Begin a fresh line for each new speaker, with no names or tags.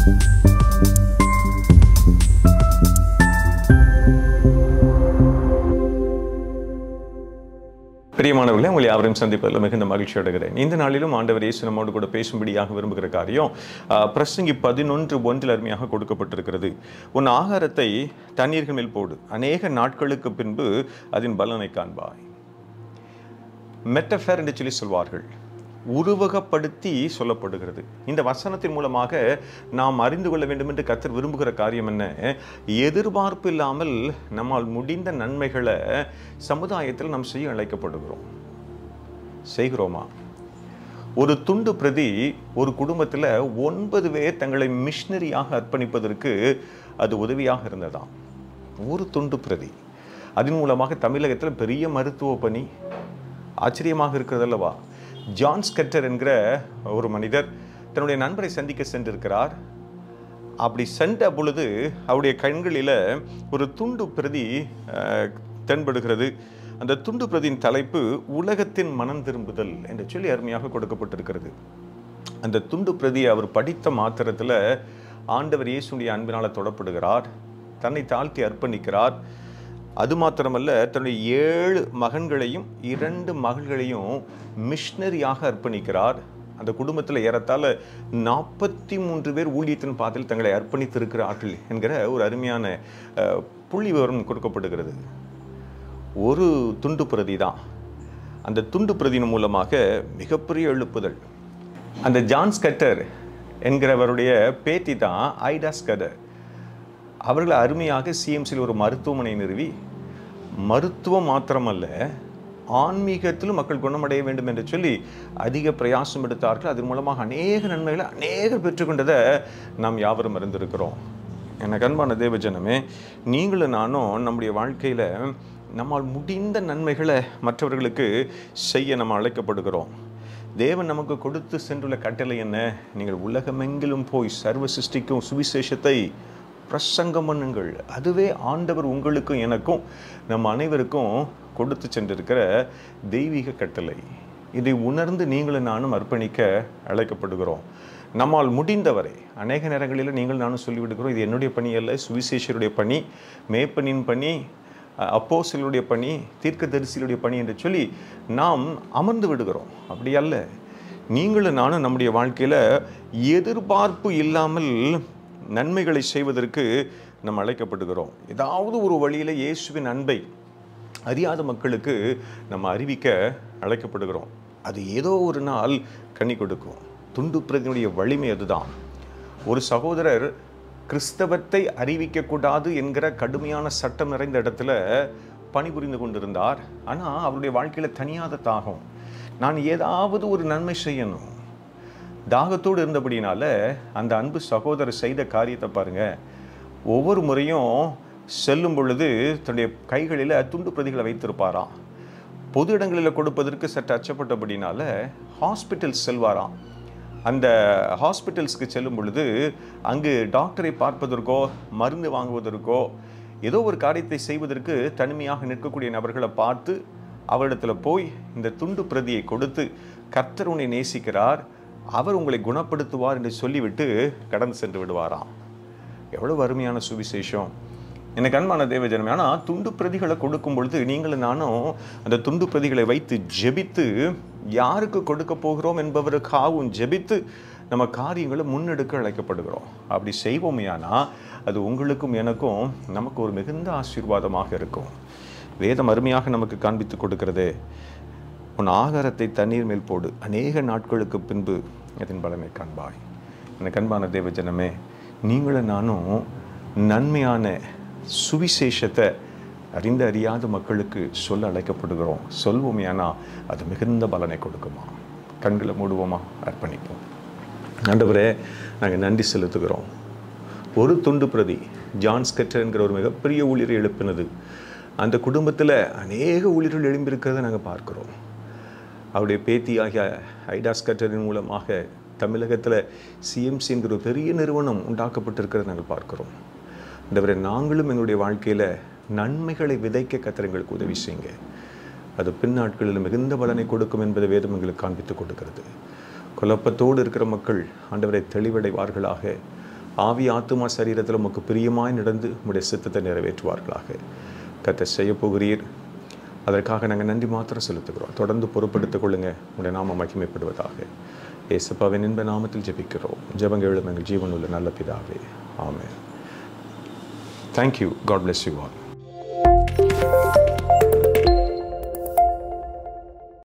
பிரியமானவர்களே, உங்களை யாவரையும் சந்திப்பதில் மிகுந்த மகிழ்ச்சி அடைகிறேன். இந்த நாளிலும் ஆண்டவர் இயேசு நம்மோடு கூட பேசும்படியாக விரும்புகிற காரியம் பிரசங்கி 11:1 அருமையாக கொடுக்கப்பட்டிருக்கிறது. உன் ஆகாரத்தை தண்ணீர்கள் மேல் போடு, அநேக நாட்களுக்கு பின்பு அதன் பலனை காண்பாய். மெட்டஃபர் என்று சொல்லி சொல்வார்கள், உருவகப்படுத்தி சொல்லப்படுகிறது. இந்த வசனத்தின் மூலமாக நாம் அறிந்து கொள்ள வேண்டும் என்று கர்த்தர் விரும்புகிற காரியம் என்ன? எதிர்பார்ப்பு இல்லாமல் நம்மால் முடிந்த நன்மைகளை சமுதாயத்தில் நாம் செய்ய அழைக்கப்படுகிறோம். செய்கிறோமா? ஒரு துண்டு பிரதி ஒரு குடும்பத்தில் 9 பேர் தங்களை மிஷனரியாக அர்ப்பணிப்பதற்கு அது உதவியாக இருந்ததாம். ஒரு துண்டு பிரதி. அதன் மூலமாக தமிழகத்தில் பெரிய மருத்துவ பணி ஆச்சரியமாக இருக்கிறது அல்லவா? ஜான் ஸ்கட்டர் என்கிற ஒரு மனிதர் தன்னுடைய நண்பரை சந்திக்க சென்றிருக்கிறார். அப்படி சென்ற பொழுது அவருடைய கண்களில் ஒரு துண்டு பிரதி தென்படுகிறது. அந்த துண்டு பிரதியின் தலைப்பு உலகத்தின் மனம் திரும்புதல் என்று சொல்லி அருமையாக கொடுக்கப்பட்டிருக்கிறது. அந்த துண்டு பிரதியை அவர் படித்த மாத்திரத்தில் ஆண்டவர் இயேசுடைய அன்பினால் தொடப்படுகிறார், தன்னை தாழ்த்தி அர்ப்பணிக்கிறார். அது மாத்திரமல்ல, தன்னுடைய 7 மகன்களையும் 2 மகள்களையும் மிஷனரியாக அர்ப்பணிக்கிறார். அந்த குடும்பத்தில் ஏறத்தாழ 43 பேர் ஊழியத்தின் பாதையில் தங்களை அர்ப்பணித்திருக்கிறார்கள் என்கிற ஒரு அருமையான புள்ளி விவரம் கொடுக்கப்படுகிறது. ஒரு துண்டு பிரதி தான். அந்த துண்டு பிரதியின் மூலமாக மிகப்பெரிய எழுப்புதல். அந்த ஜான் ஸ்கட்டர் என்கிறவருடைய பேத்தி தான் ஐடா ஸ்கட்டர். அவர்கள் அருமையாக சிஎம்சியில் ஒரு மருத்துவமனை நிறுவி, மருத்துவம் மாத்திரமல்ல, ஆன்மீகத்திலும் மக்கள் குணமடைய வேண்டும் என்று சொல்லி அதிக பிரயாசம் எடுத்தார்கள். அதன் மூலமாக அநேக நன்மைகளை அநேகர் பெற்றுக்கொண்டதை நாம் யாவரும் அறிந்திருக்கிறோம். எனக்கு அன்பான தேவஜனமே, நீங்களும் நானும் நம்முடைய வாழ்க்கையில் நம்மால் முடிந்த நன்மைகளை மற்றவர்களுக்கு செய்ய நம்ம அழைக்கப்படுகிறோம். தேவன் நமக்கு கொடுத்து சென்றுள்ள கட்டளை என்ன? நீங்கள் உலகமெங்கிலும் போய் சர்வ சிருஷ்டிக்கும் சுவிசேஷத்தை பிரசங்கம் பண்ணுங்கள். அதுவே ஆண்டவர் உங்களுக்கும் எனக்கும் நம் அனைவருக்கும் கொடுத்து சென்றிருக்கிற தெய்வீக கட்டளை. இதை உணர்ந்து நீங்களும் நானும் அர்ப்பணிக்க அழைக்கப்படுகிறோம். நம்மால் முடிந்தவரை அநேக நேரங்களில் நீங்கள் நானும் சொல்லிவிடுகிறோம், இது என்னுடைய பணி அல்ல, சுவிசேஷருடைய பணி, மேய்ப்பனின் பணி, அப்போஸ்தலருடைய பணி, தீர்க்கதரிசிகளுடைய பணி என்று சொல்லி நாம் அமர்ந்து விடுகிறோம். அப்படி அல்ல. நீங்களும் நானும் நம்முடைய வாழ்க்கையில் எதிர்பார்ப்பு இல்லாமல் நன்மைகளை செய்வதற்கு நம்ம அழைக்கப்படுகிறோம். ஏதாவது ஒரு வழியில் இயேசுவின் அன்பை அறியாத மக்களுக்கு நம்ம அறிவிக்க அழைக்கப்படுகிறோம். அது ஏதோ ஒரு நாள் கனி கொடுக்கும். துண்டு பிரதியினுடைய வலிமை அதுதான். ஒரு சகோதரர் கிறிஸ்தவத்தை அறிவிக்கக்கூடாது என்கிற கடுமையான சட்டம் நிறைந்த இடத்துல பணிபுரிந்து கொண்டிருந்தார். ஆனால் அவருடைய வாழ்க்கையில் தனியாத தாகம், நான் ஏதாவது ஒரு நன்மை செய்யணும், தாகத்தோடு இருந்தபடினால அந்த அன்பு சகோதரர் செய்த காரியத்தை பாருங்க. ஒவ்வொரு முறையும் செல்லும் பொழுது தன்னுடைய கைகளில் துண்டு பிரதிகளை வைத்திருப்பாராம். பொது இடங்களில் கொடுப்பதற்கு சற்று அச்சப்பட்டபடினால ஹாஸ்பிட்டல்ஸ் செல்வாராம். அந்த ஹாஸ்பிட்டல்ஸ்க்கு செல்லும் பொழுது அங்கு டாக்டரை பார்ப்பதற்கோ மருந்து வாங்குவதற்கோ ஏதோ ஒரு காரியத்தை செய்வதற்கு தனிமையாக நிற்கக்கூடிய நபர்களை பார்த்து அவரிடத்தில் போய் இந்த துண்டு பிரதியை கொடுத்து, கர்த்தர் உன்னை நேசிக்கிறார், அவர் உங்களை குணப்படுத்துவார் என்று சொல்லிவிட்டு கடந்து சென்று விடுவாராம். எவ்வளவு அருமையான சுவிசேஷம்! எனக்கு அன்பான தேவஜனமே, ஆனால் துண்டு பிரதிகளை கொடுக்கும் பொழுது நீங்களும் நானும் அந்த துண்டு பிரதிகளை வைத்து ஜெபித்து, யாருக்கு கொடுக்க போகிறோம் என்பவருக்காகவும் ஜெபித்து நம்ம காரியங்களை முன்னெடுக்க அழைக்கப்படுகிறோம். அப்படி செய்வோமையானா அது உங்களுக்கும் எனக்கும் நமக்கு ஒரு மிகுந்த ஆசீர்வாதமாக இருக்கும். வேதம் அருமையாக நமக்கு காண்பித்து கொடுக்கிறதே, உன் ஆகாரத்தை தண்ணீர் மேல் போடு, அநேக நாட்களுக்கு பின்பு அதன் பலனை காண்பாய். எனக்கு அன்பான தேவஜனமே, நீங்களும் நானும் நன்மையான சுவிசேஷத்தை அறியாத மக்களுக்கு சொல்ல அழைக்கப்படுகிறோம். சொல்வோமையானா அது மிகுந்த பலனை கொடுக்குமா? கண்களை மூடுவோமா? அர்ப்பணிப்போம். ஆண்டவரே, நாங்கள் நன்றி செலுத்துகிறோம். ஒரு துண்டு பிரதி ஜான் ஸ்கட்டர் என்கிற ஒரு மிகப்பெரிய ஊழியரை எழுப்பினது. அந்த குடும்பத்தில் அநேக ஊழியர்கள் எழும்பியிருக்கிறத நாங்கள் பார்க்குறோம். அவருடைய பேத்தியாகிய ஐடா ஸ்கட்டரின் மூலமாக தமிழகத்தில் சிஎம்சி என்கிற ஒரு பெரிய நிறுவனம் உண்டாக்கப்பட்டிருக்கிறத நாங்கள் பார்க்குறோம். ஆண்டவரே, நாங்களும் எங்களுடைய வாழ்க்கையில் நன்மைகளை விதைக்க கர்த்தர் எங்களுக்கு உதவி செய்யுங்க. அது பின்னாட்களில் மிகுந்த பலனை கொடுக்கும் என்பதை வேதம் எங்களுக்கு காண்பித்து கொடுக்கிறது. குழப்பத்தோடு இருக்கிற மக்கள் ஆண்டவரை தெளிவடைவார்களாக. ஆவி ஆத்துமா சரீரத்தில் உமக்கு பிரியமாய் நடந்து உம்முடைய சித்தத்தை நிறைவேற்றுவார்களாக. கர்த்தர் செய்ய போகிறீர், அதற்காக நாங்கள் நன்றி மாத்திரம் செலுத்துகிறோம். தொடர்ந்து பொறுப்படுத்திக் கொள்ளுங்க. உடைய நாமம் மகிமைப்படுவதாக. இயேசுவின் இன்ப நாமத்தில் ஜெபிக்கிறோம். ஜெபங்கள் எங்கள் ஜீவனுள்ள நல்ல பிதாவே. ஆமென். Thank you. God bless you all.